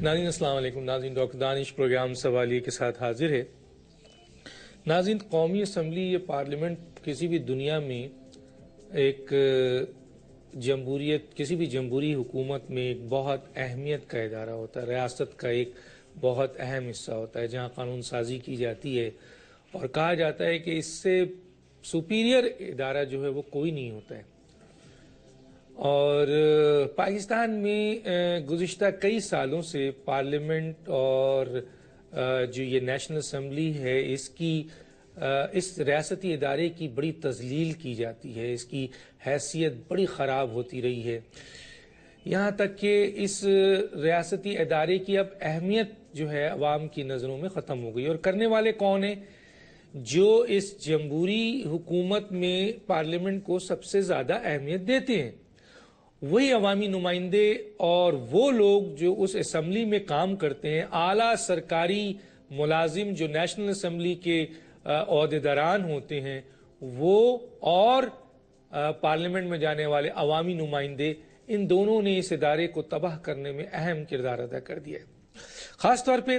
ناظرین السلام علیکم. ناظرین ڈاکٹر دانش پروگرام سوالیہ کے ساتھ حاضر ہے. ناظرین قومی اسمبلی یہ پارلیمنٹ کسی بھی دنیا میں ایک جمہوریت کسی بھی جمہوری حکومت میں ایک بہت اہمیت کا ادارہ ہوتا ہے. ریاست کا ایک بہت اہم حصہ ہوتا ہے جہاں قانون سازی کی جاتی ہے اور کہا جاتا ہے کہ اس سے سپیریئر ادارہ جو ہے وہ کوئی نہیں ہوتا ہے. اور پاکستان میں گزشتہ کئی سالوں سے پارلیمنٹ اور جو یہ نیشنل اسمبلی ہے اس ریاستی ادارے کی بڑی تذلیل کی جاتی ہے. اس کی حیثیت بڑی خراب ہوتی رہی ہے یہاں تک کہ اس ریاستی ادارے کی اب اہمیت جو ہے عوام کی نظروں میں ختم ہو گئی. اور کرنے والے کون ہیں؟ جو اس جمہوری حکومت میں پارلیمنٹ کو سب سے زیادہ اہمیت دیتے ہیں وہی عوامی نمائندے اور وہ لوگ جو اس اسمبلی میں کام کرتے ہیں. اعلیٰ سرکاری ملازم جو نیشنل اسمبلی کے عہدیداران ہوتے ہیں وہ اور پارلیمنٹ میں جانے والے عوامی نمائندے، ان دونوں نے اس ادارے کو تباہ کرنے میں اہم کردار ادا کر دیا ہے. خاص طور پہ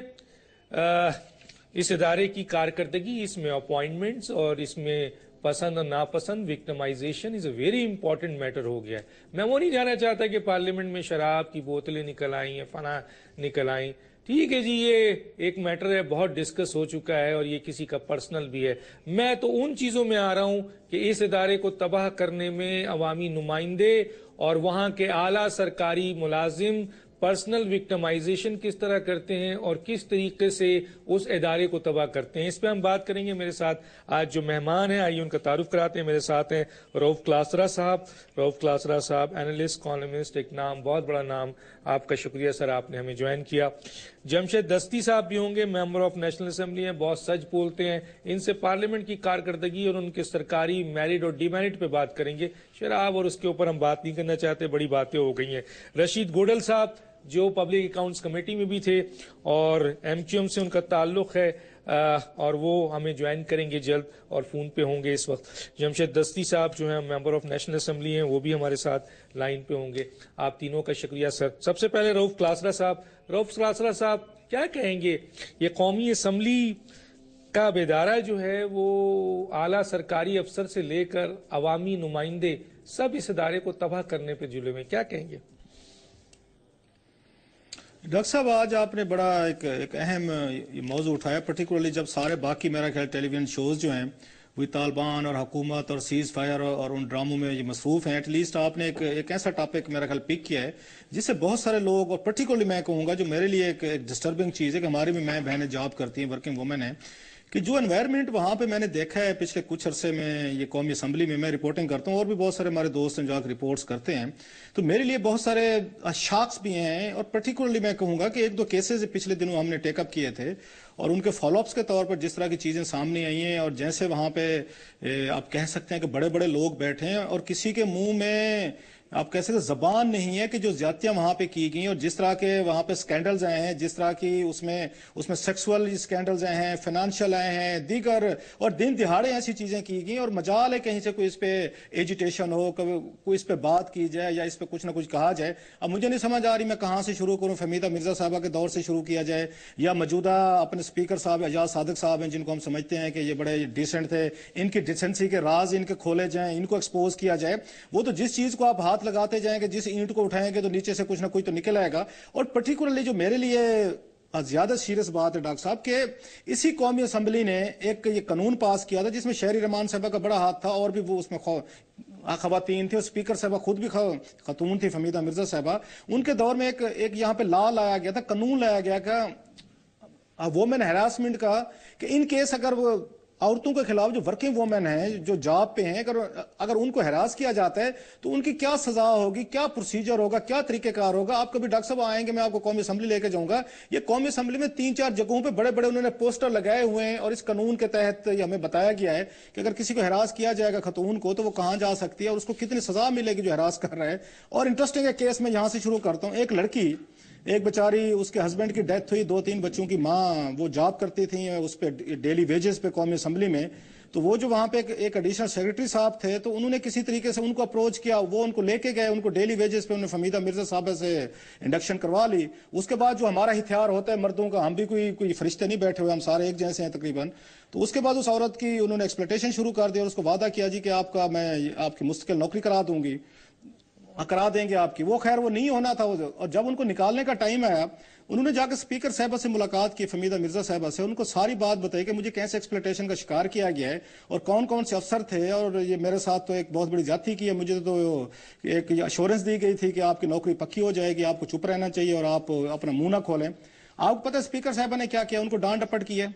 اس ادارے کی کارکردگی، اس میں اپوائنٹمنٹس اور اس میں پسند اور ناپسند victimization is a very important matter ہو گیا ہے. میں وہ نہیں جانا چاہتا کہ پارلیمنٹ میں شراب کی بوتلیں نکل آئیں یا فنا نکل آئیں. ٹھیک ہے جی، یہ ایک میٹر ہے، بہت ڈسکس ہو چکا ہے اور یہ کسی کا پرسنل بھی ہے. میں تو ان چیزوں میں آ رہا ہوں کہ اس ادارے کو تباہ کرنے میں عوامی نمائندے اور وہاں کے اعلیٰ سرکاری ملازم پرسنل وکٹمائزیشن کس طرح کرتے ہیں اور کس طریقے سے اس ادارے کو تباہ کرتے ہیں. اس پہ ہم بات کریں گے. میرے ساتھ آج جو مہمان ہیں آئیے ان کا تعارف کراتے ہیں. میرے ساتھ ہیں رؤف کلاسرا صاحب. رؤف کلاسرا صاحب اینالسٹ، کالمسٹ، ایک نام، بہت بڑا نام. آپ کا شکریہ سر، آپ نے ہمیں جوائن کیا. جمشید دستی صاحب بھی ہوں گے، ممبر آف نیشنل اسمبلی ہیں، بہت سچ بولتے ہیں. ان سے پارلیمنٹ کی کارکردگی اور ان کے سرکاری میرٹ اور ڈی میرٹ پہ بات کریں گے. شراب اور اس کے اوپر ہم بات نہیں کرنا چاہتے، بڑی باتیں ہو گئی ہیں. رشید گوڈل صاحب جو پبلک اکاؤنٹس کمیٹی میں بھی تھے اور ایم کیو ایم سے ان کا تعلق ہے اور وہ ہمیں جوائن کریں گے جلد اور فون پہ ہوں گے اس وقت. جمشید دستی صاحب جو ہیں ممبر آف نیشنل اسمبلی ہیں، وہ بھی ہمارے ساتھ لائن پہ ہوں گے. آپ تینوں کا شکریہ سر. سب سے پہلے رؤف کلاسرا صاحب. رؤف کلاسرا صاحب کیا کہیں گے؟ یہ قومی اسمبلی کا ادارہ جو ہے وہ اعلیٰ سرکاری افسر سے لے کر عوامی نمائندے سب اس ادارے کو تباہ کرنے پہ جلے ہوئے، کیا کہیں گے؟ ڈاکٹر صاحب آج آپ نے بڑا ایک اہم موضوع اٹھایا، پرٹیکولرلی جب سارے باقی میرا خیال ٹیلی ویژن شوز جو ہیں وہ طالبان اور حکومت اور سیز فائر اور ان ڈراموں میں یہ مصروف ہیں. ایٹ لیسٹ آپ نے ایک ایسا ٹاپک میرا خیال پک کیا ہے جس سے بہت سارے لوگ، اور پرٹیکولرلی میں کہوں گا جو میرے لیے ایک ڈسٹربنگ چیز ہے کہ ہماری بھی میں بہنیں جاب کرتی ہیں، ورکنگ وومن ہیں، کہ جو انوائرمنٹ وہاں پہ میں نے دیکھا ہے پچھلے کچھ عرصے میں یہ قومی اسمبلی میں رپورٹنگ کرتا ہوں اور بھی بہت سارے ہمارے دوست ہیں جو آ کے رپورٹس کرتے ہیں، تو میرے لیے بہت سارے شاکس بھی ہیں. اور پرٹیکولرلی میں کہوں گا کہ ایک دو کیسز پچھلے دنوں ہم نے ٹیک اپ کیے تھے اور ان کے فالو اپس کے طور پر جس طرح کی چیزیں سامنے آئی ہیں، اور جیسے وہاں پہ آپ کہہ سکتے ہیں کہ بڑے بڑے لوگ بیٹھے ہیں اور کسی کے منہ میں آپ کہہ سکتے زبان نہیں ہے کہ جو زیادتیاں وہاں پہ کی گئیں اور جس طرح کے وہاں پہ سکینڈلز آئے ہیں، جس طرح کی اس میں سیکسول سکینڈلز آئے ہیں، فائنانشل آئے ہیں، دیگر، اور دن دہاڑے ایسی چیزیں کی گئیں. اور مجال ہے کہیں سے کوئی اس پہ ایجیٹیشن ہو، کوئی اس پہ بات کی جائے یا اس پہ کچھ نہ کچھ کہا جائے. اب مجھے نہیں سمجھ آ رہی میں کہاں سے شروع کروں. فہمیدہ مرزا صاحبہ کے دور سے شروع کیا جائے یا موجودہ اپنے اسپیکر صاحب اعجاز صادق صاحب ہیں جن کو ہم سمجھتے ہیں کہ یہ بڑے ڈیسنٹ تھے، ان کی ڈیسنسی کے راز ان کے کھولے جائیں، ان کو ایکسپوز کیا جائے. وہ تو جس چیز کو آپ ہاتھ لگاتے جائیں گے، جس اینٹ کو اٹھائیں گے تو نیچے سے کچھ نہ کچھ تو نکل آئے گا. اور پرٹیکولرلی جو میرے لیے زیادہ سیریس بات ہے ڈاکٹر صاحب کہ اسی قومی اسمبلی نے ایک یہ قانون پاس کیا تھا جس میں شہری رحمان صاحبہ کا بڑا ہاتھ تھا اور بھی وہ اس میں خواتین تھے، اور اسپیکر صاحبہ خود بھی خاتون تھی فہمیدہ مرزا صاحبہ. ان کے دور میں ایک یہاں پہ لا لایا گیا تھا، قانون لایا گیا کہ وومن ہراسمنٹ کا، کہ ان کیس اگر وہ عورتوں کے خلاف جو ورکنگ وومن ہیں جو جاب پہ ہیں اگر ان کو ہراس کیا جاتا ہے تو ان کی کیا سزا ہوگی، کیا پروسیجر ہوگا، کیا طریقہ کار ہوگا. آپ کبھی ڈاکٹر صاحب آئیں گے میں آپ کو قومی اسمبلی لے کے جاؤں گا. یہ قومی اسمبلی میں 3-4 جگہوں پہ بڑے بڑے انہوں نے پوسٹر لگائے ہوئے ہیں اور اس قانون کے تحت یہ ہمیں بتایا گیا ہے کہ اگر کسی کو ہراس کیا جائے گا خاتون کو تو وہ کہاں جا سکتی ہے اور اس کو کتنی سزا ملے گی جو ہراس کر رہا ہے. اور انٹرسٹنگ ہے کیس میں یہاں سے شروع کرتا ہوں. ایک لڑکی، ایک بیچاری، اس کے ہسبینڈ کی ڈیتھ ہوئی، 2-3 بچوں کی ماں، وہ جاب کرتی تھی اس پہ ڈیلی ویجز پہ قومی اسمبلی میں. تو وہ جو وہاں پہ ایک ایڈیشنل سیکرٹری صاحب تھے تو انہوں نے کسی طریقے سے ان کو اپروچ کیا, وہ ان کو لے کے گئے, ان کو ڈیلی ویجز پہ انہوں نے فہمیدہ مرزا صاحبہ سے انڈکشن کروا لی. اس کے بعد جو ہمارا ہتھیار ہوتا ہے مردوں کا, ہم بھی کوئی فرشتے نہیں بیٹھے ہوئے, ہم سارے ایک جیسے ہیں تقریباً. تو اس کے بعد اس عورت کی انہوں نے ایکسپلوٹیشن شروع کر دی اور اس کو وعدہ کیا جی کہ میں آپ کی مستقل نوکری کرا دیں گے آپ کی. وہ خیر وہ نہیں ہونا تھا. اور جب ان کو نکالنے کا ٹائم آیا, انہوں نے جا کے اسپیکر صاحبہ سے ملاقات کی, فہمیدہ مرزا صاحبہ سے, ان کو ساری بات بتائی کہ مجھے کیسے ایکسپلوٹیشن کا شکار کیا گیا ہے اور کون کون سے افسر تھے, اور یہ میرے ساتھ تو ایک بہت بڑی زیادتی کی ہے. مجھے تو ایک ایشورنس دی گئی تھی کہ آپ کی نوکری پکی ہو جائے گی, آپ کو چپ رہنا چاہیے اور آپ اپنا منہ نہ کھولیں. آپ کو پتہ ہے اسپیکر صاحبہ نے کیا کیا, ان کو ڈانٹ ڈپٹ کی ہے.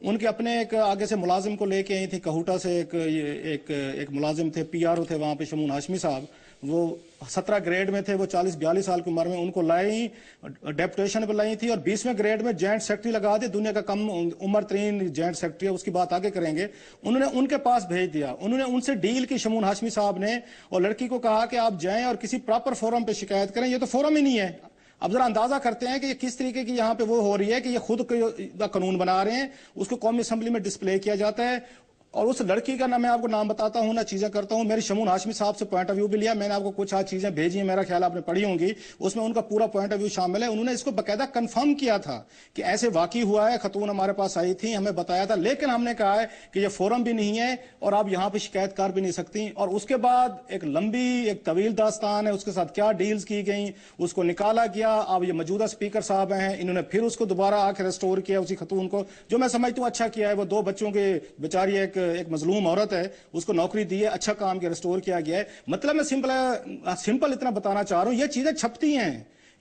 ان کے اپنے ایک آگے سے ملازم کو لے کے آئی تھی کہوٹا سے, ایک ملازم تھے, پی آر او تھے وہاں پہ, شمون ہاشمی صاحب. وہ 17 گریڈ میں تھے, وہ 40-42 سال کی عمر میں. ان کو لائی, ڈیپوٹیشن پہ لائی تھی, اور 20ویں گریڈ میں جوائنٹ سیکرٹری لگا دی, دنیا کا کم عمر ترین جوائنٹ سیکرٹری ہے, اس کی بات آگے کریں گے. انہوں نے ان کے پاس بھیج دیا, انہوں نے ان سے ڈیل کی شمون ہاشمی صاحب نے, اور لڑکی کو کہا کہ آپ جائیں اور کسی پراپر فورم پہ شکایت کریں. یہ تو فورم ہی نہیں ہے. اب ذرا اندازہ کرتے ہیں کہ یہ کس طریقے کی یہاں پہ وہ ہو رہی ہے کہ یہ خود قانون بنا رہے ہیں, اس کو قومی اسمبلی میں ڈسپلے کیا جاتا ہے. اور اس لڑکی کا نہ میں آپ کو نام بتاتا ہوں نہ چیزیں کرتا ہوں. میری شمون ہاشمی صاحب سے پوائنٹ آف ویو بھی لیا, میں نے آپ کو کچھ چیزیں بھیجی ہیں, میرا خیال آپ نے پڑھی ہوں گی, اس میں ان کا پورا پوائنٹ آف ویو شامل ہے. انہوں نے اس کو باقاعدہ کنفرم کیا تھا کہ ایسے واقعی ہوا ہے, خاتون ہمارے پاس آئی تھی, ہمیں بتایا تھا, لیکن ہم نے کہا ہے کہ یہ فورم بھی نہیں ہے اور آپ یہاں پہ شکایت کر بھی نہیں سکتی. اور اس کے بعد ایک لمبی ایک طویل داستان ہے, اس کے ساتھ کیا ڈیلز کی گئیں, اس کو نکالا گیا. اب یہ موجودہ اسپیکر صاحب ہیں, انہوں نے پھر اس کو دوبارہ آ کے ریسٹور کیا اسی خاتون کو, جو میں سمجھتا ہوں اچھا کیا ہے. وہ 2 بچوں کے بیچاری ایک مظلوم عورت ہے, اس کو نوکری دی ہے, اچھا کام کیا, ریسٹور کیا گیا ہے. مطلب میں سمپل اتنا بتانا چاہ رہا ہوں, یہ چیزیں چھپتی ہیں,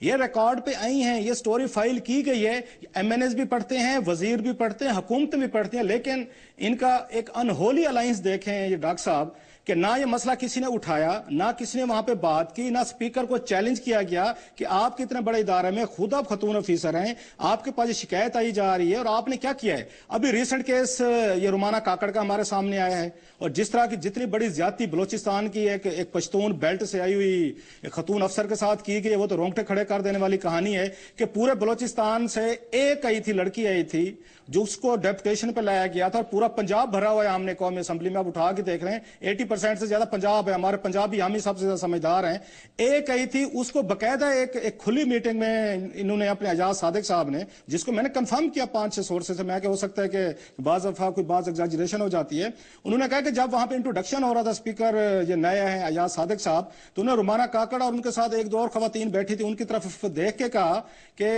یہ ریکارڈ پہ آئی ہیں, یہ سٹوری فائل کی گئی ہے. ایم این ایس بھی پڑھتے ہیں, وزیر بھی پڑھتے ہیں, حکومتیں بھی پڑھتی ہیں, لیکن ان کا ایک انہولی الائنس دیکھیں یہ ڈاکٹر صاحب, کہ نہ یہ مسئلہ کسی نے اٹھایا, نہ کسی نے وہاں پہ بات کی, نہ اسپیکر کو چیلنج کیا گیا کہ آپ کے اتنے بڑے ادارے میں خود آپ خاتون آفیسر ہیں, آپ کے پاس یہ شکایت آئی جا رہی ہے اور آپ نے کیا کیا ہے. ابھی ریسنٹ کیس یہ رومانہ کاکڑ کا ہمارے سامنے آیا ہے, اور جس طرح کی جتنی بڑی زیادتی بلوچستان کی ایک پشتون بیلٹ سے آئی ہوئی ایک خاتون افسر کے ساتھ کی گئی, وہ تو رونگٹے کھڑے کر دینے والی کہانی ہے کہ پورے بلوچستان سے ایک آئی تھی, لڑکی آئی تھی, جو اس کو ڈیپوٹیشن پہ لایا گیا تھا, اور پورا پنجاب بھرا ہوا ہے. ہم نے قومی اسمبلی میں آپ اٹھا کے دیکھ رہے ہیں 80% سے زیادہ پنجاب ہے, ہمارے پنجابی ہم ہی سب سے زیادہ سمجھدار ہیں. ایک آئی تھی, اس کو باقاعدہ ایک کھلی میٹنگ میں انہوں نے اپنے اعجاز صادق صاحب نے, جس کو میں نے کنفرم کیا 5-6 سورسز سے, میں کہ ہو سکتا ہے کہ بعض دفعہ کوئی ایگزیجریشن ہو جاتی ہے, انہوں نے کہا کہ جب وہاں پہ انٹروڈکشن ہو رہا تھا, اسپیکر یہ نئے ہیں اعجاز صادق صاحب, تو انہوں نے رومانہ کاکڑ اور ان کے ساتھ 1-2 اور خواتین بیٹھی تھی, ان کی طرف دیکھ کے کہا کہ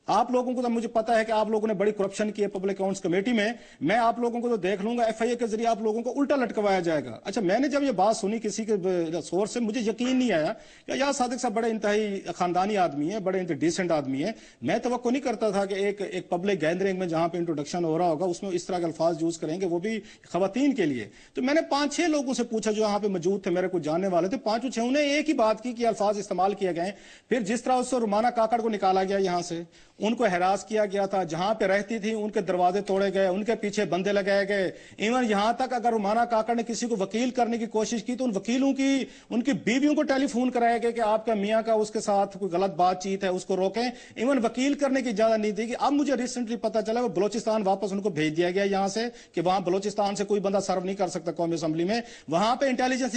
آپ لوگوں کو تو مجھے پتا ہے کہ آپ لوگوں نے بڑی کرپشن کی ہے پبلک اکاؤنٹس کمیٹی میں آپ لوگوں کو تو دیکھ لوں گا, ایف آئی اے کے ذریعے آپ لوگوں کو الٹا لٹکوایا جائے گا. اچھا, میں نے جب یہ بات سنی کسی کے سورس سے, مجھے یقین نہیں آیا کہ یار صادق صاحب بڑے انتہائی خاندانی آدمی ہیں, بڑے ڈیسنٹ آدمی ہیں. میں توقع نہیں کرتا تھا کہ ایک پبلک گیدرنگ میں جہاں پہ انٹروڈکشن ہو رہا ہوگا اس میں اس طرح کے الفاظ یوز کریں گے, وہ بھی خواتین کے لیے. تو میں نے 5-6 لوگوں سے پوچھا جو وہاں پہ موجود تھے, میرے کچھ جاننے والے تھے, 5-6 نے ایک ہی بات کی کہ الفاظ استعمال کیے گئے. پھر جس طرح اس سے رومانہ کاکڑ کو نکالا گیا, یہاں سے ان کو ہراس کیا گیا تھا, جہاں پہ رہتی تھی ان کے دروازے توڑے گئے, ان کے پیچھے بندے لگائے گئے. ایون یہاں تک اگر رومانہ کاکڑ نے کسی کو وکیل کرنے کی کوشش کی تو ان وکیلوں کی ان کی بیویوں کو ٹیلی فون کرایا گیا کہ آپ کا میاں کا اس کے ساتھ کوئی غلط بات چیت ہے, اس کو روکیں. ایون وکیل کرنے کی اجازت نہیں دی گئی. اب مجھے ریسنٹلی پتا چلا وہ بلوچستان واپس ان کو بھیج دیا گیا یہاں سے, کہ وہاں بلوچستان سے کوئی بندہ سرو نہیں کر سکتا قومی اسمبلی میں. وہاں پہ انٹیلیجنس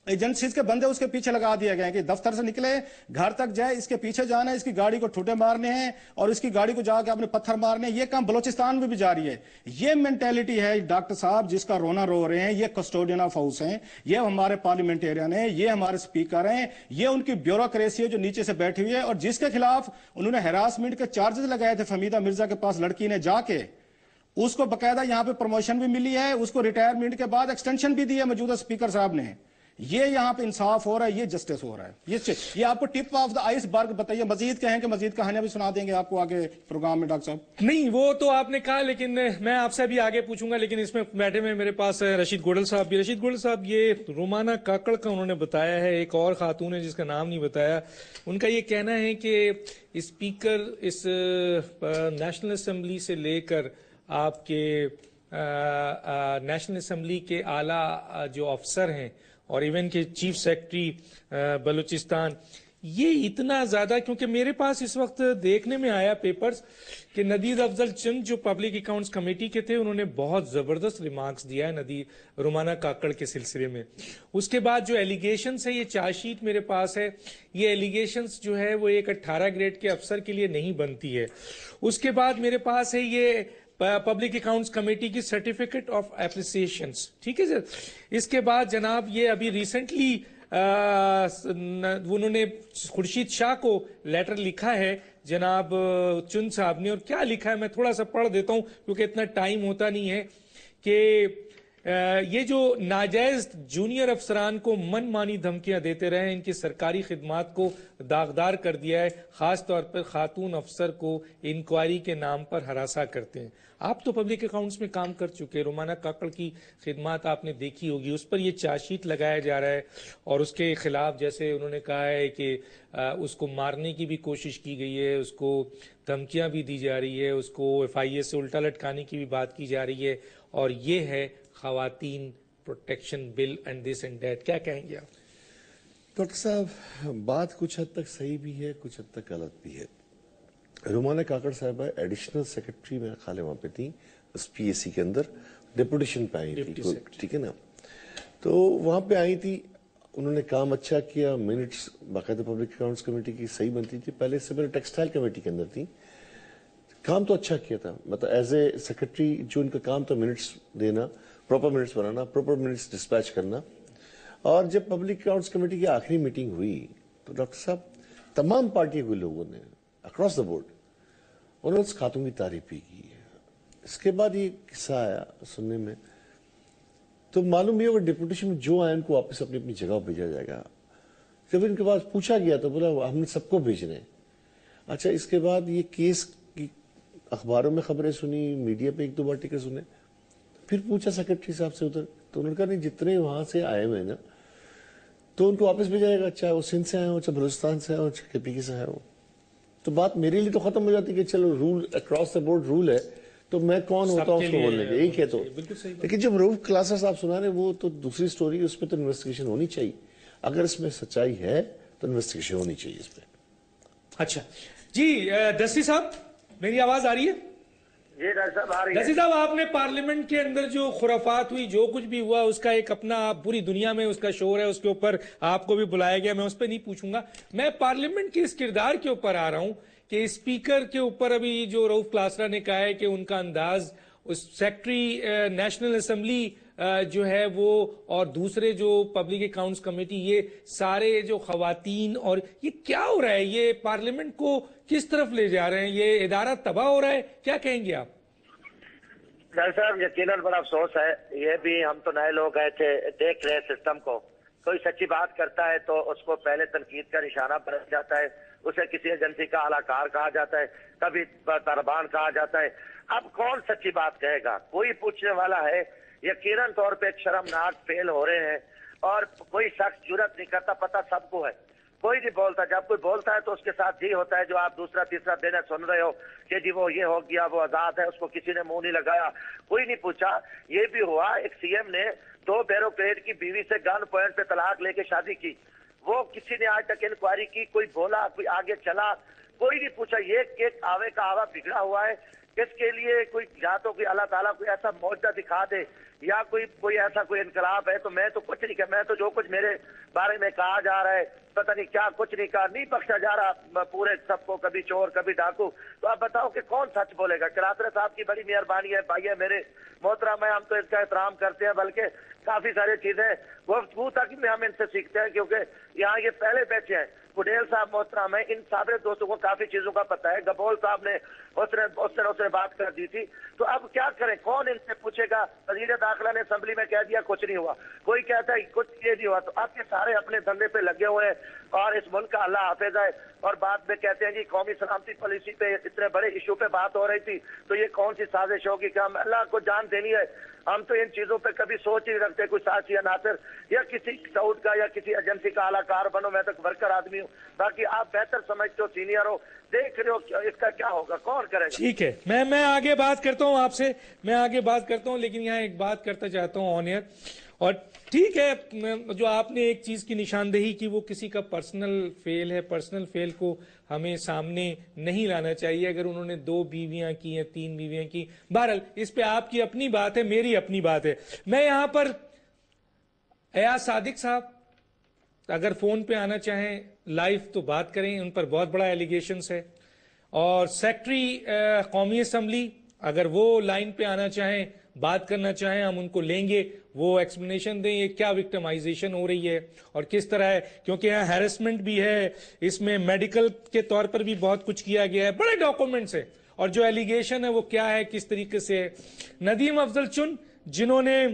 ایجنسیز کے بندے اس کے پیچھے لگا دیے گئے کہ دفتر سے نکلے گھر تک جائے, اس کے پیچھے جانا ہے, اس کی گاڑی کو ٹھوٹے مارنے ہیں اور اس کی گاڑی کو جا کے اپنے پتھر مارنے ہیں. یہ کام بلوچستان میں بھی جاری ہے. یہ مینٹیلٹی ہے ڈاکٹر صاحب جس کا رونا رو رہے ہیں. یہ کسٹوڈین آف ہاؤس ہیں, یہ ہمارے پارلیمنٹیرین ہیں, یہ ہمارے اسپیکر ہیں, یہ ان کی بیوروکریسی ہے جو نیچے سے بیٹھی ہوئی ہے, اور جس کے خلاف انہوں نے ہراسمنٹ کے چارجز لگائے تھے. فہمیدہ مرزا کے پاس لڑکی نے جا کے, اس کو باقاعدہ یہاں پہ پروموشن بھی ملی ہے, اس کو ریٹائرمنٹ کے بعد ایکسٹینشن بھی دی ہے موجودہ اسپیکر صاحب نے. یہ یہاں پہ انصاف ہو رہا ہے, یہ جسٹس ہو رہا ہے. یہ آپ کو ٹپ آف دا آئس برگ بتائیے. مزید کہیں کہ مزید کہانیاں بھی سنا دیں گے آپ کو آگے پروگرام میں ڈاکٹر صاحب. نہیں, وہ تو آپ نے کہا, لیکن میں آپ سے بھی آگے پوچھوں گا, لیکن اس میں بیٹھے میں میرے پاس رشید گوڈل صاحب بھی. رشید گوڈل صاحب, یہ رومانہ کاکڑ کا انہوں نے بتایا ہے, ایک اور خاتون ہے جس کا نام نہیں بتایا, ان کا یہ کہنا ہے کہ اسپیکر اس نیشنل اسمبلی سے لے کر آپ کے نیشنل اسمبلی کے اعلیٰ جو افسر ہیں اور ایون کہ چیف سیکرٹری بلوچستان, یہ اتنا زیادہ، کیونکہ میرے پاس اس وقت دیکھنے میں آیا پیپرز کہ ندید افضل چند جو پبلک اکاؤنٹس کمیٹی کے تھے انہوں نے بہت زبردست ریمارکس دیا ہے رومانہ کاکڑ کے سلسلے میں. اس کے بعد جو ایلیگیشنز ہے، یہ چارج شیٹ میرے پاس ہے، یہ ایلیگیشنز جو ہے وہ ایک 18 گریڈ کے افسر کے لیے نہیں بنتی ہے. اس کے بعد میرے پاس ہے یہ پبلک اکاؤنٹس کمیٹی کی سرٹیفکیٹ آف اپریسیشنز، ٹھیک ہے سر. اس کے بعد جناب یہ ابھی ریسنٹلی انہوں نے خورشید شاہ کو لیٹر لکھا ہے جناب چند صاحب نے، اور کیا لکھا ہے میں تھوڑا سا پڑھ دیتا ہوں کیونکہ اتنا ٹائم ہوتا نہیں ہے، کہ یہ جو ناجائز جونیئر افسران کو من مانی دھمکیاں دیتے رہے ہیں، ان کی سرکاری خدمات کو داغدار کر دیا ہے، خاص طور پر خاتون افسر کو انکوائری کے نام پر ہراساں کرتے ہیں. آپ تو پبلک اکاؤنٹس میں کام کر چکے، رومانہ کاکڑ کی خدمات آپ نے دیکھی ہوگی، اس پر یہ چارج شیٹ لگایا جا رہا ہے اور اس کے خلاف جیسے انہوں نے کہا ہے کہ اس کو مارنے کی بھی کوشش کی گئی ہے، اس کو دھمکیاں بھی دی جا رہی ہے، اس کو FIA سے الٹا لٹکانے کی بھی بات کی جا رہی ہے، اور یہ ہے خواتین protection bill and this and that. کیا کہیں گے آپ؟ ڈاکٹر صاحب بات کچھ حد تک صحیح بھی ہے، کچھ حد تک غلط بھی ہے. رومانہ کاکڑ صاحبہ ایڈیشنل سیکرٹری میرا خیال ہے وہاں پہ تھی PAC کے اندر، ڈیپوٹیشن پہ آئی تھی، ٹھیک ہے نا. تو وہاں پہ آئی تھی، انہوں نے کام اچھا کیا، منٹس باقاعدہ پبلک اکاؤنٹس کمیٹی کی صحیح بنتی تھی. پہلے سے میں ٹیکسٹائل کمیٹی کے اندر تھی، کام تو اچھا کیا تھا. مطلب ایز اے سیکرٹری جو ان کا کام تھا منٹس دینا، پراپر منٹس بنانا، پراپر منٹس ڈسپیچ کرنا. اور جب پبلک اکاؤنٹس کمیٹی کی آخری میٹنگ ہوئی تو ڈاکٹر صاحب تمام پارٹیوں کے لوگوں نے اکراس دا بورڈ انہوں نے اس خاتون کی تعریف بھی کی. اس کے بعد یہ قصہ آیا سننے میں تو معلوم یہ ہوگا ڈپوٹیشن میں جو آئے ان کو واپس اپنی اپنی جگہ بھیجا جائے گا. جب ان کے پاس پوچھا گیا تو بولا ہم نے سب کو بھیجنے. اچھا اس کے بعد یہ کیس کی اخباروں میں خبریں سنی، میڈیا پہ 1-2 بار ٹکر سنے، پھر پوچھا سیکرٹری صاحب سے ادھر تو انہوں نے کہا نہیں جتنے وہاں سے آئے ہوئے نا تو ان کو واپس بھیجا جائے گا، چاہے وہ سندھ سے آئے ہوں، چاہے بلوچستان سے آئے ہوں، چاہے KPK سے آئے ہوں. تو بات میرے لیے تو ختم ہو جاتی کہ چلو rule across the board rule ہے تو میں کون ہوتا ہوں اس کو بولنے کے، یہی کہتا ہوں. لیکن جب روف کلاسز آپ سنا رہے وہ تو دوسری سٹوری، اس پہ تو انویسٹیگیشن ہونی چاہیے. اگر اس میں سچائی ہے تو انویسٹیگیشن ہونی چاہیے اس پہ. اچھا جی دستی صاحب میری آواز آ رہی ہے؟ جی ڈاکٹر صاحب آ رہی ہے. دستی صاحب آپ نے پارلیمنٹ کے اندر جو خرافات ہوئی، جو کچھ بھی ہوا، اس کا ایک اپنا پوری دنیا میں اس کا شور ہے، اس کے اوپر آپ کو بھی بلایا گیا، میں اس پہ نہیں پوچھوں گا. میں پارلیمنٹ کے اس کردار کے اوپر آ رہا ہوں کہ اسپیکر کے اوپر ابھی جو رؤف کلاسرا نے کہا ہے کہ ان کا انداز، اس سیکرٹری نیشنل اسمبلی جو ہے وہ اور دوسرے جو پبلک اکاؤنٹس کمیٹی، یہ سارے جو خواتین، اور یہ کیا ہو رہا ہے؟ یہ پارلیمنٹ کو کس طرف لے جا رہے ہیں؟ یہ ادارہ تباہ ہو رہا ہے، کیا کہیں گے آپ؟ ڈاکٹر صاحب یقیناً بڑا افسوس ہے، یہ بھی ہم تو نئے لوگ آئے تھے، دیکھ رہے سسٹم کو. کوئی سچی بات کرتا ہے تو اس کو پہلے تنقید کا نشانہ بن جاتا ہے، اسے کسی ایجنسی کا اعلی کہا جاتا ہے، کبھی طالبان کہا جاتا ہے. اب کون سچی بات کہے گا؟ کوئی پوچھنے والا ہے؟ یقیناً طور پہ ایک شرمناک فیل ہو رہے ہیں اور کوئی شخص جرات نہیں کرتا. پتہ سب کو ہے، کوئی نہیں بولتا. جب کوئی بولتا ہے تو اس کے ساتھ جی ہوتا ہے جو آپ دوسرا تیسرا دن سن رہے ہو کہ جی وہ یہ ہو گیا، وہ آزاد ہے، اس کو کسی نے منہ نہیں لگایا، کوئی نہیں پوچھا. یہ بھی ہوا ایک CM نے 2 بیوروکریٹ کی بیوی سے گن پوائنٹ پہ طلاق لے کے شادی کی، وہ کسی نے آج تک انکوائری کی؟ کوئی بولا؟ کوئی آگے چلا؟ کوئی نہیں پوچھا. یہ ایک آوے کا آوا بگڑا ہوا ہے. اس کے لیے کوئی یا تو کوئی اللہ تعالیٰ کوئی ایسا معجزہ دکھا دے یا کوئی ایسا کوئی انقلاب ہے. تو میں تو کچھ نہیں کہا، میں تو جو کچھ میرے بارے میں کہا جا رہا ہے پتہ نہیں کیا کچھ نہیں کہا، نہیں بخشا جا رہا پورے سب کو، کبھی چور کبھی ڈاکو. تو آپ بتاؤ کہ کون سچ بولے گا؟ کلاترا صاحب کی بڑی مہربانی ہے، بھائی ہے میرے محترم ہے، ہم تو اس کا احترام کرتے ہیں، بلکہ کافی ساری چیزیں گفتگو تک میں ہم ان سے سیکھتے ہیں کیونکہ یہاں یہ پہلے بیٹھے ہیں. پٹیل صاحب محترم ہے، ان سابق دوستوں کو کافی چیزوں کا پتہ ہے. گبول صاحب نے اس نے بات کر دی تھی. تو اب کیا کریں؟ کون ان سے پوچھے گا؟ وزیر داخلہ نے اسمبلی میں کہہ دیا کچھ نہیں ہوا، کوئی کہتا ہے کچھ یہ نہیں ہوا. تو اب یہ سارے اپنے دھندے پہ لگے ہوئے ہیں اور اس ملک کا اللہ حافظ ہے. اور بعد میں کہتے ہیں جی قومی سلامتی پالیسی پہ اتنے بڑے ایشو پہ بات ہو رہی تھی تو یہ کون سی سازش ہوگی کہ ہم اللہ کو جان دینی ہے؟ ہم تو ان چیزوں پہ کبھی سوچ ہی رکھتے کوئی ساتھ یا ناصر یا کسی سعود کا یا کسی ایجنسی کا اعلی کار بنو. میں تو ورکر آدمی ہوں. باقی آپ بہتر سمجھتے ہو، سینئر ہو، دیکھ رہے ہو اس کا کیا ہوگا، کون کرے گا؟ ٹھیک ہے، میں آگے بات کرتا ہوں آپ سے، میں آگے بات کرتا ہوں، لیکن یہاں ایک بات کرتا چاہتا ہوں آن ایئر، اور ٹھیک ہے جو آپ نے ایک چیز کی نشاندہی کی وہ کسی کا پرسنل فیل ہے، پرسنل فیل کو ہمیں سامنے نہیں لانا چاہیے. اگر انہوں نے 2 بیویاں کی ہیں 3 بیویاں کی، بہرحال اس پہ آپ کی اپنی بات ہے، میری اپنی بات ہے. میں یہاں پر ایاز صادق صاحب اگر فون پہ آنا چاہیں لائیو تو بات کریں، ان پر بہت بڑا ایلیگیشنز ہے. اور سیکٹری قومی اسمبلی اگر وہ لائن پہ آنا چاہیں بات کرنا چاہیں ہم ان کو لیں گے، وہ ایکسپلینیشن دیں یہ کیا وکٹمائزیشن ہو رہی ہے اور کس طرح ہے، کیونکہ یہاں ہیرسمنٹ بھی ہے، اس میں میڈیکل کے طور پر بھی بہت کچھ کیا گیا ہے، بڑے ڈاکومنٹس ہیں. اور جو ایلیگیشن ہے وہ کیا ہے، کس طریقے سے ہے. ندیم افضل چن جنہوں نے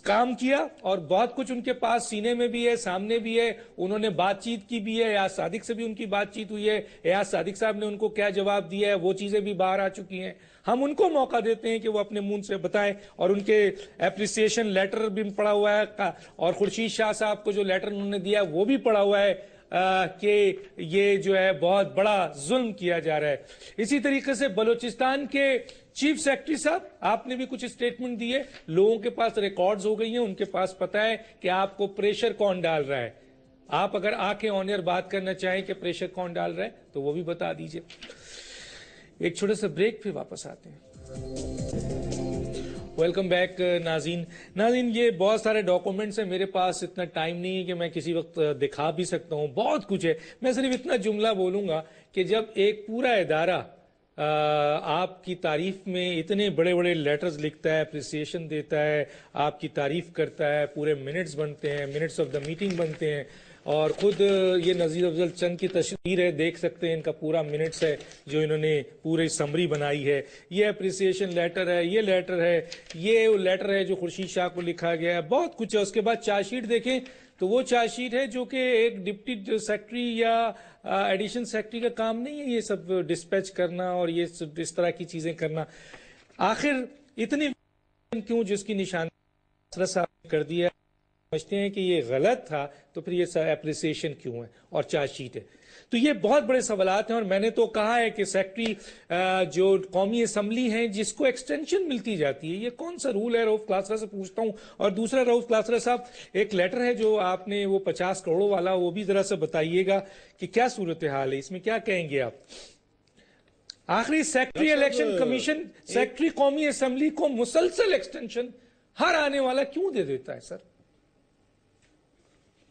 کام کیا اور بہت کچھ ان کے پاس سینے میں بھی ہے، سامنے بھی ہے، انہوں نے بات چیت کی بھی ہے، ایاز صادق سے بھی ان کی بات چیت ہوئی ہے، ایاز صادق صاحب نے ان کو کیا جواب دیا ہے وہ چیزیں بھی باہر آ چکی ہیں. ہم ان کو موقع دیتے ہیں کہ وہ اپنے منہ سے بتائیں، اور ان کے اپریسیشن لیٹر بھی پڑا ہوا ہے، اور خورشید شاہ صاحب کو جو لیٹر انہوں نے دیا وہ بھی پڑا ہوا ہے کہ یہ جو ہے بہت بڑا ظلم کیا جا رہا ہے. اسی طریقے سے بلوچستان کے چیف سیکرٹری صاحب آپ نے بھی کچھ سٹیٹمنٹ دیے، لوگوں کے پاس ریکارڈز ہو گئی ہیں، ان کے پاس پتہ ہے کہ آپ کو پریشر کون ڈال رہا ہے. آپ اگر آ کے آن ایئر بات کرنا چاہیں کہ پریشر کون ڈال رہا ہے تو وہ بھی بتا دیجئے. ایک چھوٹے سے بریک پہ واپس آتے ہیں. ویلکم بیک ناظرین یہ بہت سارے ڈاکومنٹس ہیں، میرے پاس اتنا ٹائم نہیں ہے کہ میں کسی وقت دکھا بھی سکتا ہوں، بہت کچھ ہے. میں صرف اتنا جملہ بولوں گا کہ جب ایک پورا ادارہ آپ کی تعریف میں اتنے بڑے بڑے لیٹرز لکھتا ہے، اپریسیشن دیتا ہے، آپ کی تعریف کرتا ہے، پورے منٹس بنتے ہیں، منٹس آف دا میٹنگ بنتے ہیں، اور خود یہ نذیر افضل چند کی تصویر ہے، دیکھ سکتے ہیں ان کا پورا منٹس ہے جو انہوں نے پورے سمری بنائی ہے. یہ اپریسیشن لیٹر ہے، یہ لیٹر ہے، یہ لیٹر ہے جو خورشید شاہ کو لکھا گیا ہے، بہت کچھ ہے. اس کے بعد چارج شیٹ دیکھیں تو وہ چارج شیٹ ہے جو کہ ایک ڈپٹی سیکرٹری یا ایڈیشن سیکرٹری کا کام نہیں ہے یہ سب ڈسپیچ کرنا اور یہ سب اس طرح کی چیزیں کرنا. آخر اتنی کیوں جس کی نشاندہی صاحب کر دیا، سمجھتے ہیں کہ یہ غلط تھا تو پھر یہ اپریسیشن کیوں ہے اور چارج شیٹ ہے. تو یہ بہت بڑے سوالات ہیں، اور میں نے تو کہا ہے کہ سیکرٹری جو قومی اسمبلی ہیں جس کو ایکسٹینشن ملتی جاتی ہے، یہ کون سا رول ہے؟ رؤف کلاسرا سے پوچھتا ہوں. اور دوسرا رؤف کلاسرا صاحب ایک لیٹر ہے جو آپ نے وہ 50 کروڑوں والا، وہ بھی ذرا سا بتائیے گا کہ کیا صورتحال ہے اس میں، کیا کہیں گے آپ؟ آخری سیکرٹری الیکشن کمیشن سیکرٹری قومی اسمبلی کو مسلسل ایکسٹینشن ہر آنے والا کیوں دے دیتا ہے سر؟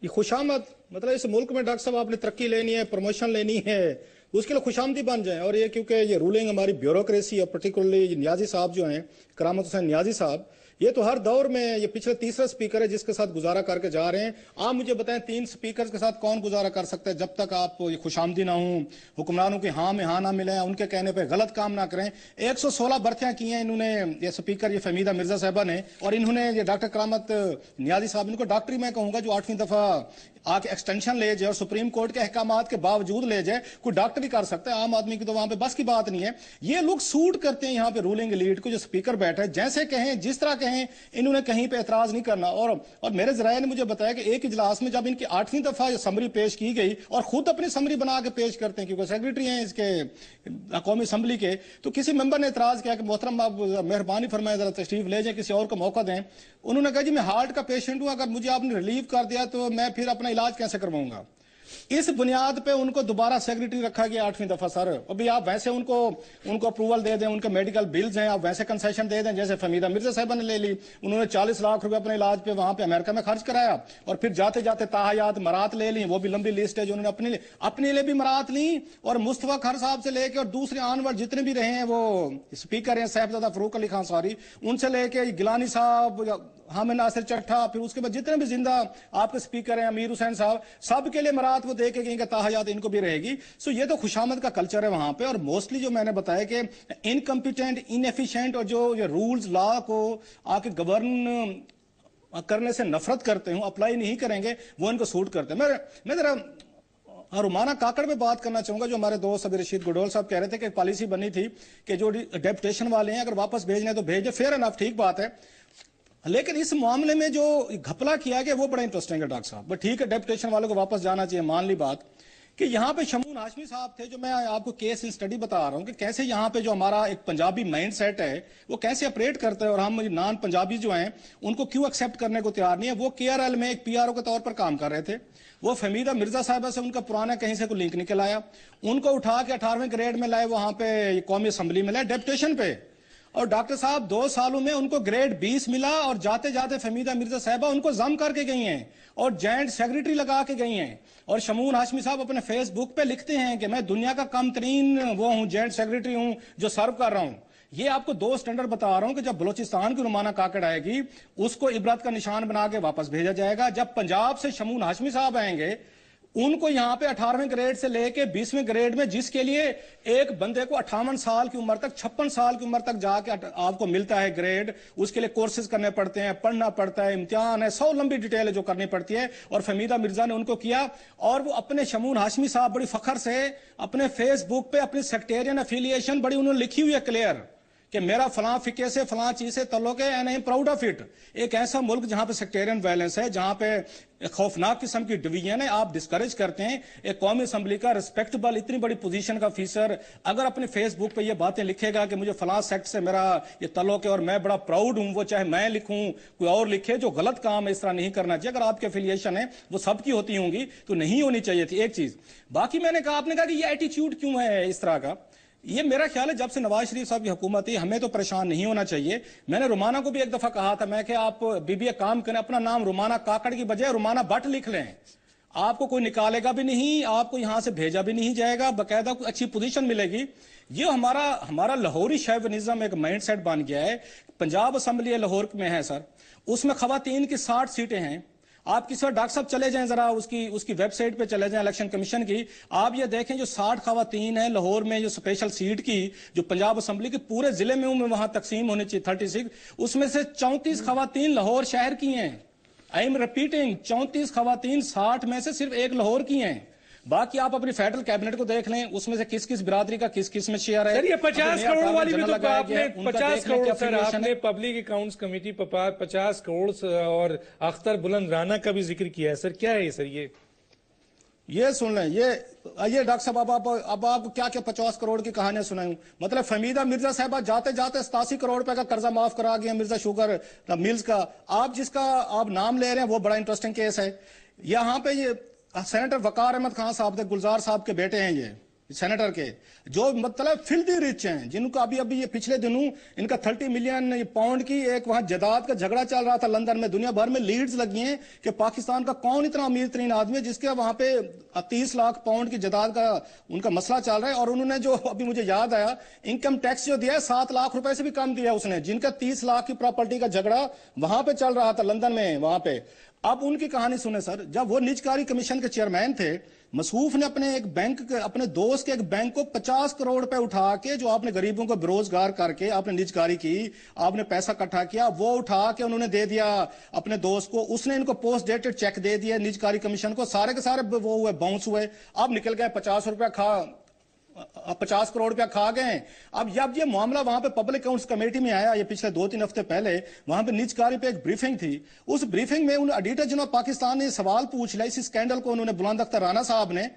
یہ خوش آمد مطلب اس ملک میں ڈاکٹر صاحب آپ نے ترقی لینی ہے، پروموشن لینی ہے، اس کے لیے خوش آمدی بن جائیں. اور یہ کیونکہ یہ رولنگ ہماری بیوروکریسی اور پرٹیکولرلی نیازی صاحب جو ہیں، کرامت حسین نیازی صاحب، یہ تو ہر دور میں یہ پچھلے تیسرا سپیکر ہے جس کے ساتھ گزارا کر کے جا رہے ہیں. آپ مجھے بتائیں 3 سپیکرز کے ساتھ کون گزارا کر سکتا ہے جب تک آپ یہ خوش آمدی نہ ہوں، حکمرانوں کی ہاں میں ہاں نہ ملیں، ان کے کہنے پہ غلط کام نہ کریں. 116 برتیاں کی ہیں انہوں نے، یہ سپیکر یہ فہمیدہ مرزا صاحبہ نے، اور انہوں نے یہ ڈاکٹر کرامت نیازی صاحب، ان کو ڈاکٹری میں کہوں گا جو 8ویں دفعہ آ کے ایکسٹینشن لے جائے اور سپریم کورٹ کے احکامات کے باوجود لے جائے. کوئی ڈاکٹر بھی کر سکتا ہے، عام آدمی کی تو وہاں پہ بس کی بات نہیں ہے. یہ لوگ سوٹ کرتے ہیں یہاں پہ رولنگ لیڈ کو، جو سپیکر بیٹھا ہے جیسے کہیں جس طرح کہیں، انہوں نے کہیں پہ اعتراض نہیں کرنا. اور میرے ذرائع نے مجھے بتایا کہ ایک اجلاس میں جب ان کی 8ویں دفعہ یہ سمری پیش کی گئی، اور خود اپنی سمری بنا کے پیش کرتے ہیں کیونکہ سیکرٹری ہیں اس کے قومی اسمبلی کے، تو کسی ممبر نے اعتراض کیا کہ محترم آپ مہربانی فرمائیں ذرا تشریف لے جائیں، کسی اور کو موقع دیں. انہوں نے کہا جی میں ہارٹ کا پیشنٹ ہوں، اگر مجھے آپ نے ریلیو کر دیا تو میں پھر اپنا علاج کیسے کرواؤں گا. اس بنیاد پہ ان کو دوبارہ سیکرٹری رکھا گیا 8ویں دفعہ. سر ابھی آپ ویسے ان کو اپروول دے دیں، ان کے میڈیکل بلز ہیں، آپ ویسے کنسیشن دے دیں جیسے فہمیدہ مرزا صاحبہ نے لے لی. انہوں نے 40 لاکھ روپے اپنے علاج پہ وہاں پہ امریکہ میں خرچ کرایا، اور پھر جاتے جاتے تاحیات مرات لے لی، وہ بھی لمبی لسٹ ہے جو انہوں نے اپنے لیے بھی مرات لی. اور مصطفیٰ کھر صاحب سے لے کے اور دوسرے آنور جتنے بھی رہے ہیں وہ اسپیکر ہیں، صاحبزادہ فروخ علی خان سوری، ان سے لے کے گیلانی صاحب، حامد ناصر چٹھا، پھر اس کے بعد جتنے بھی زندہ آپ کے سپیکر ہیں، امیر حسین صاحب، سب کے لیے مرات وہ دے کے گئیں کہ تاحیات ان کو بھی رہے گی. سو یہ تو خوشامد کا کلچر ہے وہاں پہ. اور موسٹلی جو میں نے بتایا کہ انکمپیٹنٹ، انیفیشینٹ، اور جو یہ رولز لا کو آ کے گورن کرنے سے نفرت کرتے ہوں، اپلائی نہیں کریں گے، وہ ان کو سوٹ کرتے ہیں. میں ذرا رومانہ کاکڑ میں بات کرنا چاہوں گا. جو ہمارے دوست ابھی رشید گڈول صاحب کہہ رہے تھے کہ ایک پالیسی بنی تھی کہ جو ڈیپوٹیشن والے ہیں اگر واپس بھیجنے تو بھیج دیں. فیئر انف، ٹھیک بات ہے، لیکن اس معاملے میں جو گھپلا کیا گیا وہ بڑا انٹرسٹنگ ہے ڈاکٹر صاحب. بٹ ٹھیک ہے ڈیپوٹیشن والوں کو واپس جانا چاہیے، مان لی بات. کہ یہاں پہ شمون ہاشمی صاحب تھے، جو میں آپ کو کیس اسٹڈی بتا رہا ہوں کہ کیسے یہاں پہ جو ہمارا ایک پنجابی مائنڈ سیٹ ہے وہ کیسے اپریٹ کرتا ہے، اور ہم نان پنجابی جو ہیں ان کو کیوں ایکسیپٹ کرنے کو تیار نہیں ہے۔ وہ KRL میں ایک PRO کے طور پر کام کر رہے تھے، وہ فہمیدہ مرزا صاحبہ سے ان کا پرانا کہیں سے کوئی لنک نکل آیا، ان کو اٹھا کے 18ویں گریڈ میں لائے، وہاں پہ قومی اسمبلی میں لائے ڈیپوٹیشن پہ، اور ڈاکٹر صاحب 2 سالوں میں ان کو گریڈ 20 ملا، اور جاتے جاتے فہمیدہ مرزا صاحبہ ان کو ضم کر کے گئی ہیں اور جوائنٹ سیکریٹری لگا کے گئی ہیں۔ اور شمون ہاشمی صاحب اپنے فیس بک پہ لکھتے ہیں کہ میں دنیا کا کم ترین وہ ہوں، جوائنٹ سیکریٹری ہوں جو سرو کر رہا ہوں۔ یہ آپ کو 2 سٹینڈرڈ بتا رہا ہوں کہ جب بلوچستان کی رومانہ کاکڑ آئے گی اس کو عبرت کا نشان بنا کے واپس بھیجا جائے گا۔ جب پنجاب سے شمون ہاشمی صاحب آئیں گے، ان کو یہاں پہ 18ویں گریڈ سے لے کے 20ویں گریڈ میں، جس کے لیے ایک بندے کو 58 سال کی عمر تک 56 سال کی عمر تک جا کے آپ کو ملتا ہے گریڈ، اس کے لیے کورسز کرنے پڑتے ہیں، پڑھنا پڑتا ہے، امتحان ہے، 100 لمبی ڈیٹیل ہے جو کرنی پڑتی ہے، اور فہمیدہ مرزا نے ان کو کیا۔ اور وہ اپنے شمون ہاشمی صاحب بڑی فخر سے اپنے فیس بک پہ اپنی سیکٹیرین افیلیشن بڑی انہوں نے لکھی ہوئی ہے کلیئر، کہ میرا فلاں فقہ سے فلاں چیز سے تعلق ہے، and I am proud of it. ایک ایسا ملک جہاں پہ سیکٹیرین وائلنس ہے، جہاں پہ خوفناک قسم کی ڈویژن ہے، آپ ڈسکریج کرتے ہیں ایک قومی اسمبلی کا ریسپیکٹبل اتنی بڑی پوزیشن کا افیسر اگر اپنے فیس بک پہ یہ باتیں لکھے گا کہ مجھے فلاں سیکٹ سے میرا یہ تعلق ہے اور میں بڑا پراؤڈ ہوں، وہ چاہے میں لکھوں کوئی اور لکھے، جو غلط کام ہے اس طرح نہیں کرنا چاہیے۔ اگر آپ کی افیلیشن ہے وہ سب کی ہوتی ہوں گی تو نہیں ہونی چاہیے تھی۔ ایک چیز باقی میں نے کہا، آپ نے کہا کہ یہ ایٹیچیوڈ کیوں ہے اس طرح کا، یہ میرا خیال ہے جب سے نواز شریف صاحب کی حکومت تھی ہمیں تو پریشان نہیں ہونا چاہیے۔ میں نے رومانہ کو بھی ایک دفعہ کہا تھا، میں کہ آپ ایک کام کریں، اپنا نام رومانہ کاکڑ کی بجائے رومانہ بٹ لکھ لیں، آپ کو کوئی نکالے گا بھی نہیں، آپ کو یہاں سے بھیجا بھی نہیں جائے گا، باقاعدہ کوئی اچھی پوزیشن ملے گی۔ یہ ہمارا لاہوری شیونزم ایک مائنڈ سیٹ بن گیا ہے۔ پنجاب اسمبلی لاہور میں ہے سر، اس میں خواتین کی 60 سیٹیں ہیں۔ آپ کسی ڈاکٹر صاحب چلے جائیں ذرا اس کی ویب سائٹ پہ چلے جائیں الیکشن کمیشن کی، آپ یہ دیکھیں جو 60 خواتین ہیں لاہور میں، جو اسپیشل سیٹ کی جو پنجاب اسمبلی کے پورے ضلع میں وہاں تقسیم ہونے چاہیے 36، اس میں سے 34 خواتین لاہور شہر کی ہیں۔ آئی ایم ریپیٹنگ، 34 خواتین 60 میں سے صرف ایک لاہور کی ہیں۔ باقی آپ اپنی فیڈرل کیبنٹ کو دیکھ لیں، اس میں سے کس کس برادری کا کس کس میں شیئر ہے۔ سر یہ 50 کروڑ والی بھی تو آپ نے 50 کروڑ سر آپ نے ہے۔ پبلک اکاؤنٹس کمیٹی 50 کروڑ اور اختر بلند رانا کا بھی ذکر کیا ہے سر، کیا ہے سر یہ سن لیں، یہ ڈاکٹر صاحب اب آپ کو کیا 50 کروڑ کی کہانیاں سناؤں؟ مطلب فہمیدہ مرزا صاحبہ جاتے جاتے 87 کروڑ روپے کا قرضہ معاف کرا گیا مرزا شوگر ملز کا۔ آپ جس کا آپ نام لے رہے ہیں وہ بڑا انٹرسٹنگ کیس ہے۔ یہاں پہ یہ سینیٹر وقار احمد خان صاحب تھے، گلزار صاحب کے بیٹے ہیں، یہ سینیٹر کے، جو مطلب فلدی رچ ہیں، جن کو ابھی یہ پچھلے دنوں ان کا 30 ملین پاؤنڈ کی ایک وہاں جائیداد کا جھگڑا چل رہا تھا لندن میں، دنیا بھر میں لیڈز لگی ہیں کہ پاکستان کا کون اتنا امیر ترین آدمی ہے جس کے وہاں پہ 30 لاکھ پاؤنڈ کی جائیداد کا ان کا مسئلہ چل رہا ہے۔ اور انہوں نے جو ابھی مجھے یاد آیا، انکم ٹیکس جو دیا ہے 7 لاکھ روپے سے بھی کم دیا اس نے، جن کا 30 لاکھ کی پراپرٹی کا جھگڑا وہاں پہ چل رہا تھا لندن میں وہاں پہ۔ اب ان کی کہانی سنیں سر، جب وہ نجکاری کمیشن کے چیئرمین تھے، مصروف نے اپنے ایک بینک اپنے دوست کے ایک بینک کو 50 کروڑ روپے اٹھا کے، جو آپ نے غریبوں کو بروزگار کر کے آپ نے نجکاری کی، آپ نے پیسہ اکٹھا کیا، وہ اٹھا کے انہوں نے دے دیا اپنے دوست کو، اس نے ان کو پوسٹ ڈیٹڈ چیک دے دیا نجکاری کمیشن کو، سارے کے سارے وہ ہوئے باؤنس ہوئے، اب نکل گئے 50 کروڑ روپیہ کھا گئے۔ اب جب یہ معاملہ وہاں پہ پبلک اکاؤنٹس کمیٹی میں آیا، یہ پچھلے 2-3 ہفتے پہلے، وہاں پہ نجکاری پہ ایک بریفنگ تھی، اس بریفنگ میں ایڈیٹر جناب پاکستان نے سوال پوچھ لیا اس اسکینڈل کو، انہوں نے بلند اختر رانا صاحب نے،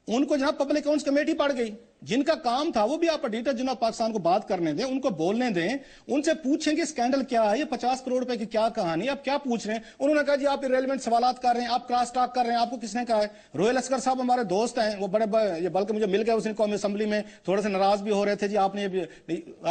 ان کو جناب پبلک اکاؤنٹس کمیٹی پڑ گئی، جن کا کام تھا وہ بھی آپ ایڈیٹر جناب پاکستان کو بات کرنے دیں، ان کو بولنے دیں، ان سے پوچھیں کہ اسکینڈل کیا ہے، یہ 50 کروڑ روپے کی کیا کہانی، آپ کیا پوچھ رہے ہیں؟ انہوں نے کہا جی آپ ریلیونٹ سوالات کر رہے ہیں، آپ کراس ٹاک کر رہے ہیں، آپ کو کس نے کہا ہے؟ روہل اصغر صاحب ہمارے دوست ہیں، وہ بڑے بلکہ مجھے مل گئے اس دن قومی اسمبلی میں، تھوڑے سے ناراض بھی ہو رہے تھے، جی آپ نے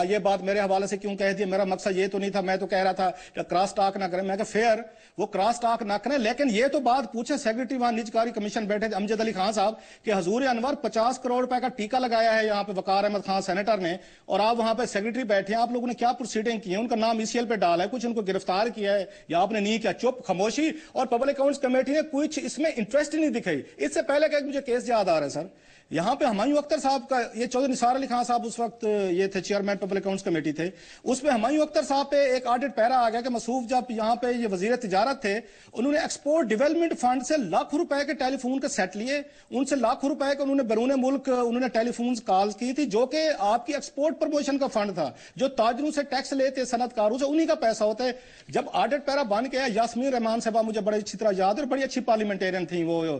یہ بات میرے حوالے سے کیوں کہہ دی، میرا مقصد یہ تو نہیں تھا، میں تو کہہ رہا تھا کہ کراس ٹاک نہ کریں۔ میں کہا فیئر، وہ کراس ٹاک نہ کریں، لیکن یہ تو بات پوچھیں سیکرٹری وہاں نجکاری کمیشن بیٹھے امجد علی خان صاحب کہ حضور انور 50 کروڑ روپے کا ٹیکہ لگایا ہے یہاں پہ وقار احمد خان سینیٹر نے، اور آپ وہاں پہ سیکرٹری بیٹھے ہیں، آپ لوگوں نے کیا پروسیڈنگ کی ہے؟ ان کا نام ECL پہ ڈالا ہے، کچھ ان کو گرفتار کیا ہے یا آپ نے نہیں کیا؟ چپ خاموشی، اور پبلک اکاؤنٹس کمیٹی نے کچھ اس میں انٹرسٹ ہی نہیں دکھائی۔ اس سے پہلے کہ مجھے کیس یاد آ رہا ہے سر، یہاں پہ ہمایوں اختر صاحب کا، یہ چودھری نثار علی خان صاحب اس وقت یہ تھے چیئرمین پبلک اکاؤنٹس کمیٹی تھے، اس پہ ہمایوں اختر صاحب پہ ایک آڈٹ پیرا آ گیا کہ مصروف جب یہاں پہ یہ وزیر تجارت تھے، انہوں نے ایکسپورٹ ڈیولپمنٹ فنڈ سے لاکھوں روپے کے ٹیلی فون کے سیٹ لیے، ان سے لاکھوں روپے کے انہوں نے بیرون ملک انہوں نے ٹیلی فونز کالز کی تھی، جو کہ آپ کی ایکسپورٹ پروموشن کا فنڈ تھا، جو تاجروں سے ٹیکس لیتے صنعت کاروں سے، انہی کا پیسہ ہوتا ہے۔ جب آڈٹ پیرا بن گیا، یاسمین رحمان صاحبہ مجھے بڑی اچھی طرح یاد ہے، بڑی اچھی پارلیمنٹیرین تھیں وہ،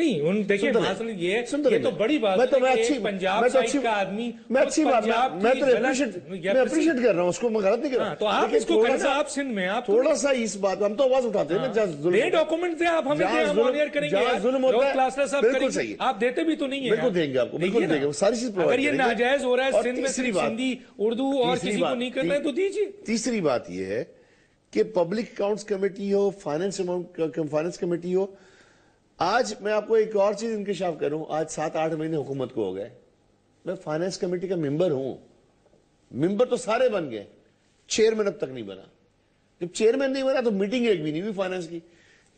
نہیں ان دیکھیں یہ تو بڑی بات ہے، پنجاب سائڈ کا آدمی میں اچھی بات میں تو اپریشیٹ کر رہا ہوں اس کو، میں غلط نہیں کر رہا، تو آپ اس کو کرنا، آپ سندھ میں آپ تھوڑا سا اس بات ہم تو آواز اٹھاتے ہیں نا، جہاں ظلم ڈاکومنٹ دیں آپ ہمیں، ہم آنر کریں گے، ظلم ہوتا ہے، بالکل صحیح، آپ دیتے بھی تو نہیں ہیں، بالکل دیں گے آپ کو، بالکل دیں گے، ساری چیز اگر یہ ناجائز ہو رہا ہے سندھ میں صرف سندھی اردو اور کسی کو نہیں کرنا ہے تو دیجیے۔ تیسری بات یہ ہے کہ پبلک اکاؤنٹس کمیٹی ہو، فائنانس کمیٹی ہو، آج میں آپ کو ایک اور چیز انکشاف کروں، آج 7-8 مہینے حکومت کو ہو گئے، میں فائنانس کمیٹی کا ممبر ہوں، ممبر تو سارے بن گئے، چیئرمین اب تک نہیں بنا، جب چیئرمین نہیں بنا تو میٹنگ ایک بھی نہیں ہوئی فائنانس کی۔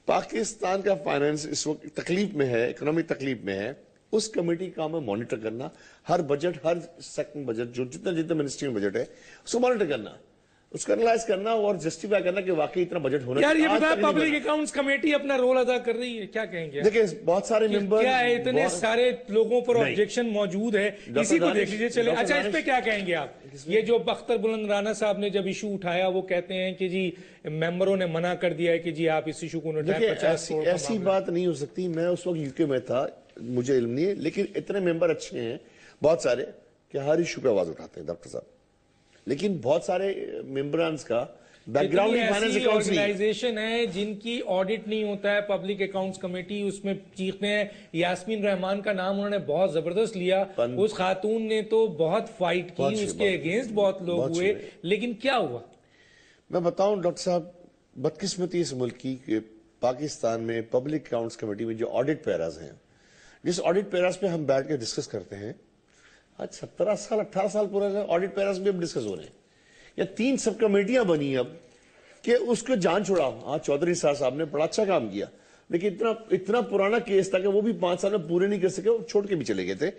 پاکستان کا فائنانس اس وقت تکلیف میں ہے، اکنامک تکلیف میں ہے، اس کمیٹی کا کام ہے مانیٹر کرنا، ہر بجٹ، ہر سیکٹر بجٹ، جو جتنا منسٹری میں بجٹ ہے اس کو مانیٹر کرنا، اس کو انالائز کرنا اور جسٹیفائی کرنا کہ واقعی اتنا بجٹ ہونا چاہیے۔ یار یہ بتا، پبلک اکاؤنٹس کمیٹی اپنا رول ادا کر رہی ہے، کیا کہیں گے؟ دیکھیں بہت سارے ممبر، کیا ہے اتنے سارے لوگوں پر آبجیکشن موجود ہے، اسی کو دیکھ لیجئے چلے۔ اچھا اس پہ کیا کہیں گے آپ؟ یہ جو اختر بلند رانا صاحب نے جب ایشو اٹھایا، وہ کہتے ہیں کہ جی ممبروں نے منع کر دیا ہے کہ جی آپ اس ایشو کو اٹھائیں، 50 کروڑ کا ایسی بات نہیں ہو سکتی، میں اس وقت یو کے میں تھا، مجھے علم نہیں ہے، لیکن اتنے ممبر اچھے ہیں بہت سارے کہ ہر ایشو پہ آواز اٹھاتے ہیں ڈاکٹر صاحب، لیکن بہت سارے ممبرانز کا بیک گراؤنڈ فائنانس اکاؤنٹس نہیں۔ آرگنائزیشن ہے جن کی آڈٹ نہیں ہوتا ہے، پبلک اکاؤنٹس کمیٹی اس میں چیختے ہیں۔ یاسمین رحمان کا نام انہوں نے بہت زبردست لیا، اس خاتون نے تو بہت فائٹ کی، اس کے اگینسٹ بہت لوگ ہوئے، لیکن کیا ہوا؟ میں بتاؤں ڈاکٹر صاحب، بدقسمتی اس ملک کی کہ پاکستان میں پبلک اکاؤنٹس کمیٹی میں جو آڈٹ پیراز ہیں، جس آڈٹ پیراز پہ ہم بیٹھ کے ڈسکس کرتے ہیں، آج 17 سال 18 سال پورا آڈٹ پیراز بھی اب ڈسکس ہو رہے ہیں، یا 3 سب کمیٹیاں بنی اب کہ اس کو جان چھوڑا۔ ہاں چودھری صاحب نے بڑا اچھا کام کیا، لیکن اتنا پرانا کیس تھا کہ وہ بھی 5 سال میں پورے نہیں کر سکے، وہ چھوڑ کے بھی چلے گئے تھے۔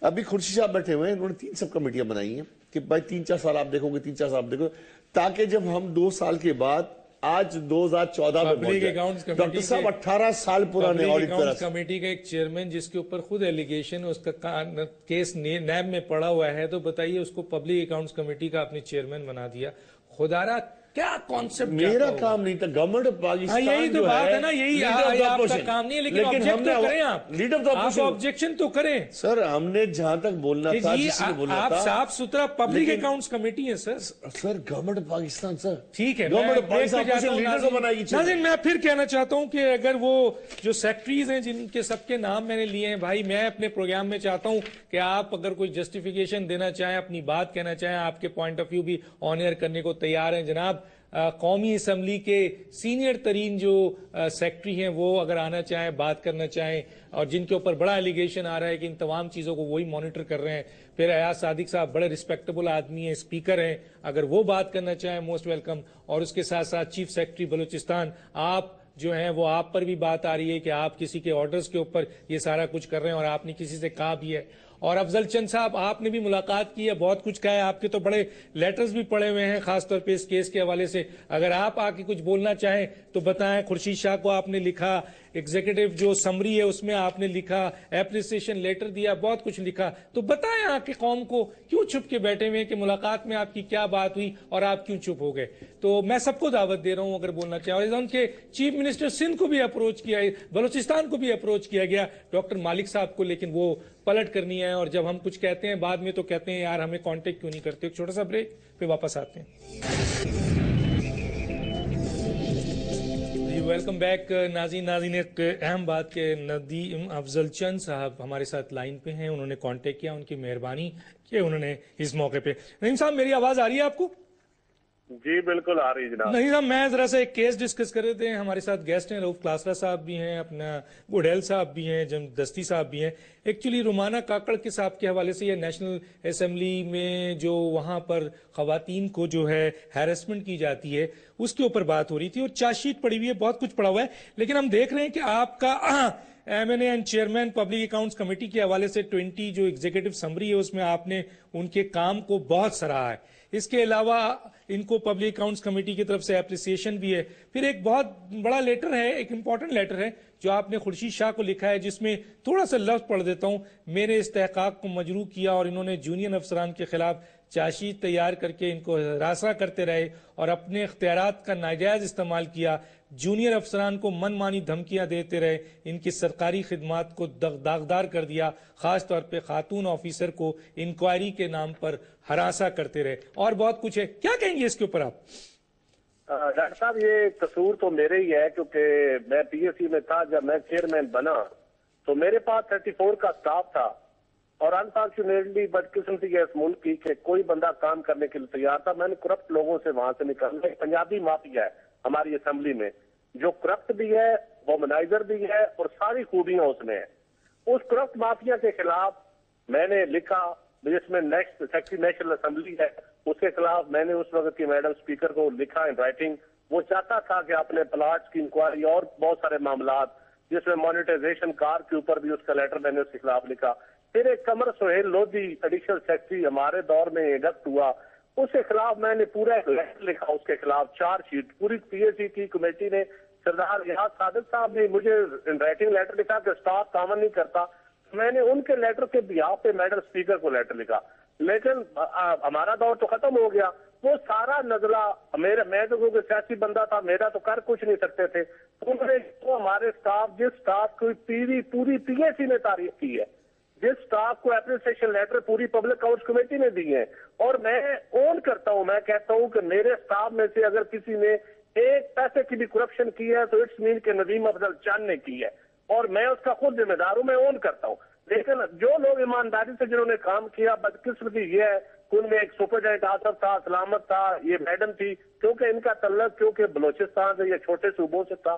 ابھی خورشید صاحب بیٹھے ہوئے ہیں، انہوں نے 3 سب کمیٹیاں بنائی ہیں کہ بھائی 3-4 سال آپ دیکھو گے، 3-4 سال آپ دیکھو، تاکہ جب ہم 2 سال کے بعد آج 2014 میں پہنچ جائے۔ ڈاکٹر صاحب 18 سال پرانے آڈٹ پیراز کمیٹی کا ایک چیئرمین جس کے اوپر خود ایلیگیشن، اس کا کیس نیب میں پڑا ہوا ہے، تو بتائیے اس کو پبلک اکاؤنٹس کمیٹی کا اپنے چیئرمین بنا دیا۔ خدارا کیا کانسیپٹ؟ میرا کام نہیں تھا، گورنمنٹ آف پاکستان یہی تو بات ہے نا، یہی آپ کا کام نہیں ہے، لیکن آبجیکٹ تو کریں، آپ آبجیکشن تو کریں سر۔ ہم نے جہاں تک بولنا تھا، جس نے بولنا تھا، آپ صاف ستھرا پبلک اکاؤنٹس کمیٹی ہے سر۔ سر گورنمنٹ آف پاکستان سر، ٹھیک ہے، گورنمنٹ آف پاکستان لیڈر کو بنائے گی۔ ناظرین میں پھر کہنا چاہتا ہوں کہ اگر وہ جو سیکٹریز ہیں جن کے سب کے نام میں نے لیے ہیں، بھائی میں اپنے پروگرام میں چاہتا ہوں کہ آپ اگر کوئی جسٹیفیکیشن دینا چاہیں، اپنی بات کہنا چاہیں، آپ کے پوائنٹ آف ویو بھی آن ایئر کرنے کو تیار ہیں۔ جناب قومی اسمبلی کے سینئر ترین جو سیکٹری ہیں وہ اگر آنا چاہیں، بات کرنا چاہیں، اور جن کے اوپر بڑا ایلیگیشن آ رہا ہے کہ ان تمام چیزوں کو وہی مانیٹر کر رہے ہیں، پھر ایاز صادق صاحب بڑے ریسپیکٹیبل آدمی ہیں، اسپیکر ہیں، اگر وہ بات کرنا چاہیں موسٹ ویلکم۔ اور اس کے ساتھ ساتھ چیف سیکرٹری بلوچستان، آپ جو ہیں وہ آپ پر بھی بات آ رہی ہے کہ آپ کسی کے آرڈرز کے اوپر یہ سارا کچھ کر رہے ہیں، اور آپ نے کسی سے کہا بھی ہے۔ اور افضل چند صاحب آپ نے بھی ملاقات کی ہے، بہت کچھ کہا ہے، آپ کے تو بڑے لیٹرز بھی پڑے ہوئے ہیں خاص طور پہ اس کیس کے حوالے سے، اگر آپ آ کے کچھ بولنا چاہیں تو بتائیں۔ خورشید شاہ کو آپ نے لکھا، ایگزیکٹو جو سمری ہے اس میں آپ نے لکھا، اپریسیشن لیٹر دیا، بہت کچھ لکھا، تو بتائیں آ کے قوم کو کیوں چھپ کے بیٹھے ہوئے کہ ملاقات میں آپ کی کیا بات ہوئی اور آپ کیوں چپ ہو گئے۔ تو میں سب کو دعوت دے رہا ہوں اگر بولنا چاہیں، اور ان کے چیف منسٹر سندھ کو بھی اپروچ کیا ہے، بلوچستان کو بھی اپروچ کیا گیا، ڈاکٹر مالک صاحب کو، لیکن وہ پلٹ کرنی ہے، اور جب ہم کچھ کہتے ہیں بعد میں تو کہتے ہیں یار ہمیں کانٹیکٹ کیوں نہیں کرتے۔ ایک چھوٹا سا بریک پھر واپس آتے ہیں۔ ویلکم بیک ناظرین، ایک اہم بات کہ ندیم افضل چند صاحب ہمارے ساتھ لائن پہ ہیں، انہوں نے کانٹیکٹ کیا، ان کی مہربانی کہ انہوں نے اس موقع پہ۔ ندیم صاحب میری آواز آ رہی ہے آپ کو؟ جی بالکل آ رہی جناب۔ نہیں صاحب میں ذرا سا ایک کیس ڈسکس کر رہے تھے، ہمارے ساتھ گیسٹ ہیں، رؤف کلاسرا صاحب بھی ہیں، اپنا بوڈھیل صاحب بھی ہیں، دستی صاحب بھی ہیں۔ ایکچولی رومانہ کاکڑ کے صاحب کے حوالے سے یہ نیشنل اسمبلی میں جو وہاں پر خواتین کو جو ہے ہیرسمنٹ کی جاتی ہے اس کے اوپر بات ہو رہی تھی، اور چارج شیٹ پڑی ہوئی ہے، بہت کچھ پڑا ہوا ہے، لیکن ہم دیکھ رہے ہیں کہ آپ کا M N A and chairman public accounts committee کے حوالے سے 20 جو ایگزیکٹو سمری ہے اس میں آپ نے ان کے کام کو بہت سراہا ہے۔ اس کے علاوہ ان کو پبلک اکاؤنٹس کمیٹی کی طرف سے اپریسیشن بھی ہے۔ پھر ایک بہت بڑا لیٹر ہے، ایک امپورٹنٹ لیٹر ہے جو آپ نے خورشید شاہ کو لکھا ہے، جس میں تھوڑا سا لفظ پڑھ دیتا ہوں، میرے استحقاق کو مجروح کیا اور انہوں نے جونین افسران کے خلاف چاشی تیار کر کے ان کو ہراساں کرتے رہے اور اپنے اختیارات کا ناجائز استعمال کیا، جونیئر افسران کو من مانی دھمکیاں دیتے رہے، ان کی سرکاری خدمات کو داغدار کر دیا، خاص طور پہ خاتون آفیسر کو انکوائری کے نام پر ہراساں کرتے رہے، اور بہت کچھ ہے. کیا کہیں گے اس کے اوپر آپ؟ ڈاکٹر صاحب یہ قصور تو میرے ہی ہے، کیونکہ میں پی ایس سی میں تھا جب میں چیئرمین بنا تو میرے پاس 34 کا سٹاف تھا، اور انفارچونیٹلی بدقسمتی ہے اس ملک کی کہ کوئی بندہ کام کرنے کے لیے تیار تھا. میں نے کرپٹ لوگوں سے وہاں سے نکالنا. ایک پنجابی مافیا ہے ہماری اسمبلی میں جو کرپٹ بھی ہے، وومنائزر بھی ہے، اور ساری خوبیاں اس میں ہیں. اس کرپٹ مافیا کے خلاف میں نے لکھا، جس میں نیکسٹ سیکرٹری نیشنل اسمبلی ہے، اس کے خلاف میں نے اس وقت کی میڈم اسپیکر کو لکھا ان رائٹنگ. وہ چاہتا تھا کہ اپنے پلاٹس کی انکوائری اور بہت سارے معاملات، جس میں مانیٹائزیشن کار کے اوپر بھی اس کا لیٹر میں نے اس کے خلاف لکھا. پھر ایک قمر سہیل لودھی ایڈیشنل سیکرٹری ہمارے دور میں انڈکٹ ہوا، اس کے خلاف میں نے پورا ایک لیٹر لکھا، اس کے خلاف چارج شیٹ. پوری پی ایس سی کی کمیٹی نے، سردار ریاض صادق صاحب نے مجھے رائٹنگ لیٹر لکھا کہ اسٹاف کامن نہیں کرتا. میں نے ان کے لیٹر کے بیہاف پہ میڈم اسپیکر کو لیٹر لکھا. لیکن ہمارا دور تو ختم ہو گیا. وہ سارا نزلہ میں تو کیونکہ سیاسی بندہ تھا، میرا تو کر کچھ نہیں سکتے تھے. انہوں نے ہمارے اسٹاف، جس اسٹاف کو پوری پی ایس سی نے تعریف کی ہے، جس اسٹاف کو اپریسیشن لیٹر پوری پبلک اکاؤنٹس کمیٹی نے دی ہے، اور میں اون کرتا ہوں، میں کہتا ہوں کہ میرے اسٹاف میں سے اگر کسی نے ایک پیسے کی بھی کرپشن کی ہے تو اٹس مین کہ ندیم افضل چاند نے کی ہے، اور میں اس کا خود ذمہ دار ہوں، میں اون کرتا ہوں. لیکن جو لوگ ایمانداری سے جنہوں نے کام کیا، بدقسمتی یہ ہے کہ ان میں ایک سپرڈینٹ آصف تھا، سلامت تھا، یہ میڈم تھی، کیونکہ ان کا تعلق کیونکہ بلوچستان سے یا چھوٹے صوبوں سے تھا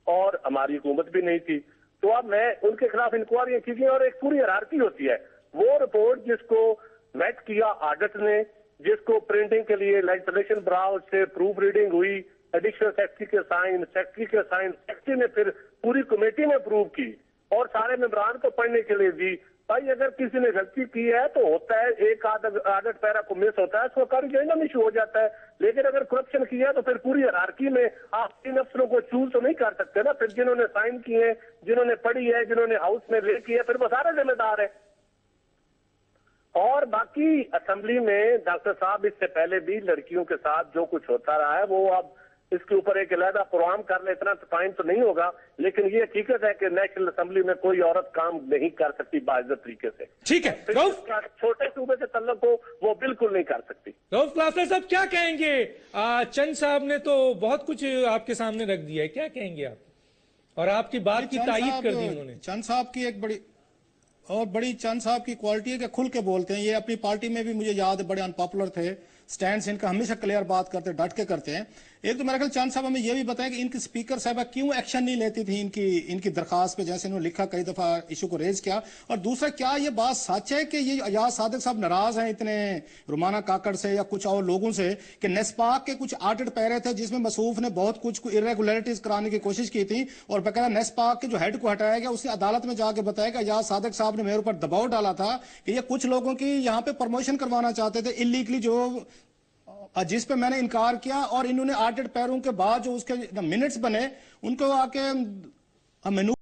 اور ہماری حکومت بھی نہیں تھی. تو اب میں ان کے خلاف انکوائریاں کی گئی، اور ایک پوری ہیرارکی ہوتی ہے. وہ رپورٹ جس کو میٹ کیا آڈٹ نے، جس کو پرنٹنگ کے لیے لیجسلیشن براؤز سے پروف ریڈنگ ہوئی، ایڈیشنل سیکرٹری کے سائن، سیکرٹری نے پھر پوری کمیٹی نے اپروو کی اور سارے ممبران کو پڑھنے کے لیے دی. بھائی اگر کسی نے غلطی کی ہے تو ہوتا ہے، ایک آڈٹ پیرا کو مس ہوتا ہے، اس کو کارریجنڈم ایشو ہو جاتا ہے. لیکن اگر کرپشن کیا ہے تو پھر پوری ہیرارکی میں آپ 3 افسروں کو چوز تو نہیں کر سکتے نا. پھر جنہوں نے سائن کیے ہیں، جنہوں نے پڑھی ہے، جنہوں نے ہاؤس میں لے کی ہے، پھر وہ سارے ذمہ دار ہیں. اور باقی اسمبلی میں ڈاکٹر صاحب اس سے پہلے بھی لڑکیوں کے ساتھ جو کچھ ہوتا رہا ہے، وہ اب اس کے اوپر ایک علیحدہ پروگرام کر لیں، اتنا ٹائم تو نہیں ہوگا. لیکن یہ حقیقت ہے کہ نیشنل اسمبلی میں کوئی عورت کام نہیں کر سکتی باعزت طریقے سے. ٹھیک ہے، چھوٹے صوبے سے تعلق ہو وہ بالکل نہیں کر سکتی. رؤف کلاسر صاحب کیا کہیں گے؟ چند صاحب نے تو بہت کچھ آپ کے سامنے رکھ دیا ہے، کیا کہیں گے آپ؟ اور آپ کی بات کی تائید کر دی انہوں نے. چند صاحب کی ایک بڑی چند صاحب کی کوالٹی ہے کہ کھل کے بولتے ہیں. یہ اپنی پارٹی میں بھی مجھے یاد ہے بڑے ان پاپولر تھے، سٹینڈز ان کا ہمیشہ کلیئر بات کرتے، ڈٹ کے کرتے ہیں. ایک تو میرا خیال چند صاحب ہمیں یہ بھی بتائیں کہ ان کی اسپیکر صاحبہ کیوں ایکشن نہیں لیتی تھی ان کی درخواست پہ، جیسے انہوں نے لکھا کئی دفعہ ایشو کو ریز کیا. اور دوسرا، کیا یہ بات سچ ہے کہ یہ ایاز صادق صاحب ناراض ہیں اتنے رومانہ کاکڑ سے یا کچھ اور لوگوں سے کہ نیسپاک کے کچھ آڈٹ پیرے تھے جس میں مصروف نے بہت کچھ ارریگولیرٹیز کرانے کی کوشش کی تھی، اور باقاعدہ نیسپاک کے جو ہیڈ کو ہٹایا گیا، اس نے عدالت میں جا کے بتایا کہ ایاز صادق صاحب نے میرے اوپر دباؤ ڈالا تھا کہ یہ کچھ لوگوں کی یہاں پہ پروموشن کروانا چاہتے تھے انلیگلی، جس پہ میں نے انکار کیا. اور انہوں نے آڈٹ پیروں کے بعد جو اس کے منٹس بنے ان کو آ کے